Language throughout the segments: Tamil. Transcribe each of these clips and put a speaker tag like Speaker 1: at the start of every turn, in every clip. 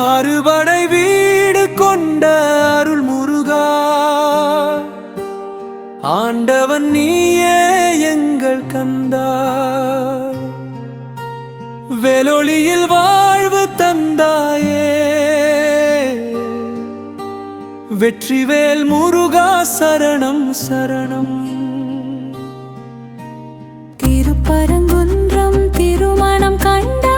Speaker 1: அறுபடை வீடு கொண்ட அருள் முருகா, ஆண்டவன் நீயே எங்கள் கந்தா. வேலொளியில் வாழ்வு தந்தாயே, வெற்றிவேல் முருகா சரணம் சரணம்.
Speaker 2: திருப்பரங்குன்றம் திருமணம் கண்டாய்,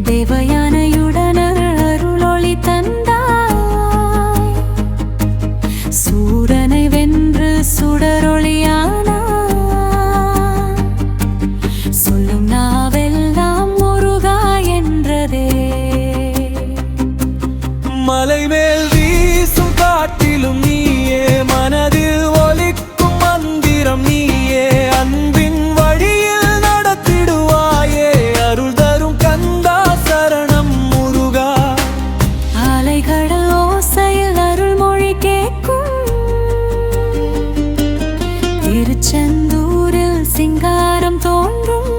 Speaker 2: தேவயானையுடன் அருளொளி தந்தாய். சூரனை வென்று சுடரொளியானாய், சொல்லும் நாவெல்லாம் முருகா என்றதே.
Speaker 1: மலைமேல் வீசும் காட்டிலும் நீயே, மனதில் ஒலிக்கும் மந்திரம் நீயே, அன்பின் வழியில் நடத்திடுவாயே, அருள் தரும் கந்தா சரணம் முருகா.
Speaker 2: அலைகடல் ஓசையில் அருள்மொழி கேட்கும், திருச்செந்தூரில் சிங்காரம் தோன்றும்.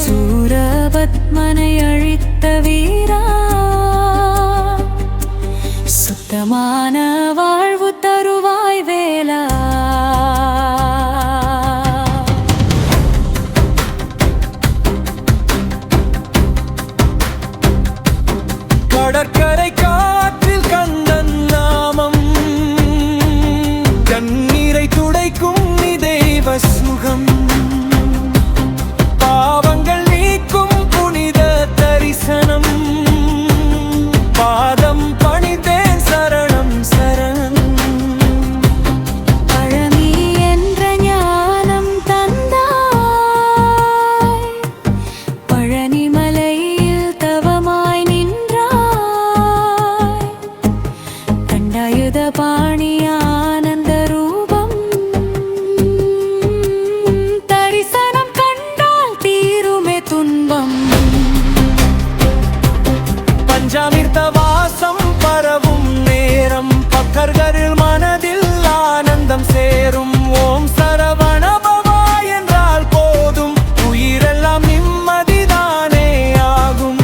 Speaker 2: சூரபத்மனை அழித்த வீரா, சுத்தமான வாழ்வு தருவாய் வேலா.
Speaker 1: கடற்கரை காற்றில் கந்தன் நாமம், கண்ணீரை துடைக்கும் நீ தெய்வ சுகம். பாவங்கள் நீக்கும் புனித தரிசனம், பாதம் பணிந்தேன் சரணம் சரணம்.
Speaker 2: பழனி என்ற ஞானம் தந்தாய், பழனி மலையில் தவமாய் நின்றாய். தண்டாயுத பாணி ஆனந்த ரூபம், தரிசனம் கண்டால் தீருமே துன்பம்.
Speaker 1: பஞ்சாமிர்த வாசம் பரவும் நேரம், பக்தர்களில் மனதில் ஆனந்தம் சேரும். ஓம் சரவண பவா என்றால் போதும், உயிரெல்லாம் நிம்மதிதானே ஆகும்.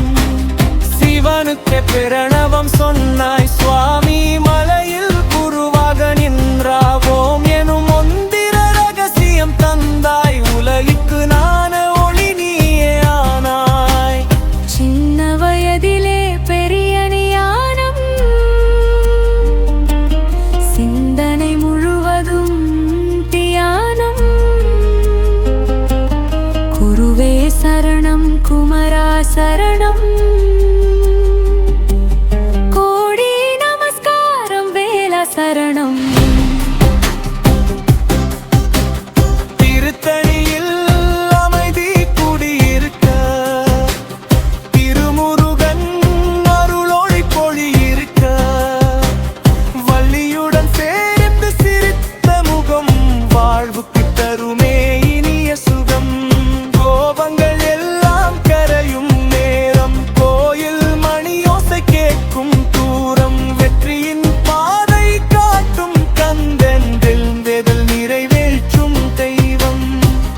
Speaker 1: சிவனுக்கே பிரணவம் சொன்னாய் சுவாமி, மலையில் குருவாக நின்றாவோம் எனும் மந்திர ரகசியம் தந்தாய். உலகிற்கு நான ஒளி நீயே ஆனாய்.
Speaker 2: சின்ன வயதிலே பெரிய ஞானம், சிந்தனை முழுவதும் தியானம். குருவே சரணம் குமரா சரணம், கோடி நமஸ்காரம் வேலா சரணம்.
Speaker 1: திருத்தணியில் அமைதி குடியிருக்க, திருமுருகன் அருளொளி பொழியிருக்க, வள்ளியுடன் சேர்ந்து சிரித்த முகம் வாழ்வுக்கு தருமே இனிய சுகம். கோபங்கள் எல்லாம் கரையும் நேரம், கோயில் மணியோசை கேட்கும் தூரம், வெற்றியின் பாதை காட்டும் கந்தென்றில் வெதல் நிறைவேற்றும் தெய்வம்.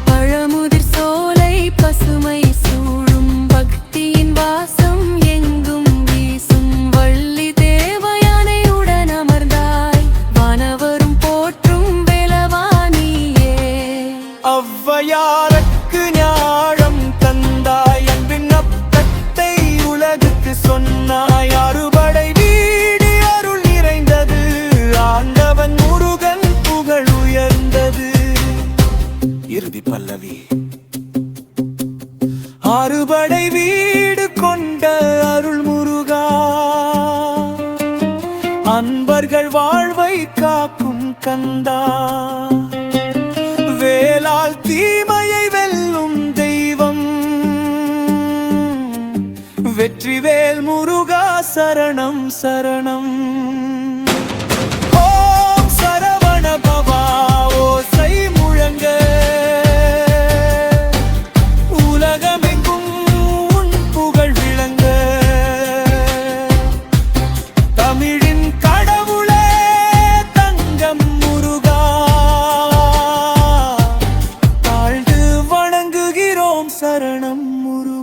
Speaker 2: பழமுதிர் சோலை பசுமை சூழும், பக்தியின் வாசம் எங்கும் வீசும். வள்ளி தேவயானையுடன் அமர்ந்தாய், வானவரும் போற்றும் வேலவாணியே.
Speaker 1: ஔவையாருக்கு ஞானம் தந்தாய், அன்பின் அப்பத்தை உலகுக்கு சொன்னாய். அறுபடை வீடு அருள் நிறைந்தது, ஆண்டவன் முருகன் புகழ் உயர்ந்தது. இறுதி பல்லவி. அறுபடை வீடு கொண்ட அருள் முருகா, அன்பர்கள் வாழ்வை காக்கும் கந்தா. வேலால் தீமையை வெல்லும் தெய்வம், வெற்றிவேல் முருகா சரணம் சரணம். ஓம் சரவண பவா ஓசை முழங்க, உலகமெங்கும் உன் புகழ் விளங்க. தமிழின் கடவுளே தங்கம் முருகா, சரணம் முருகா.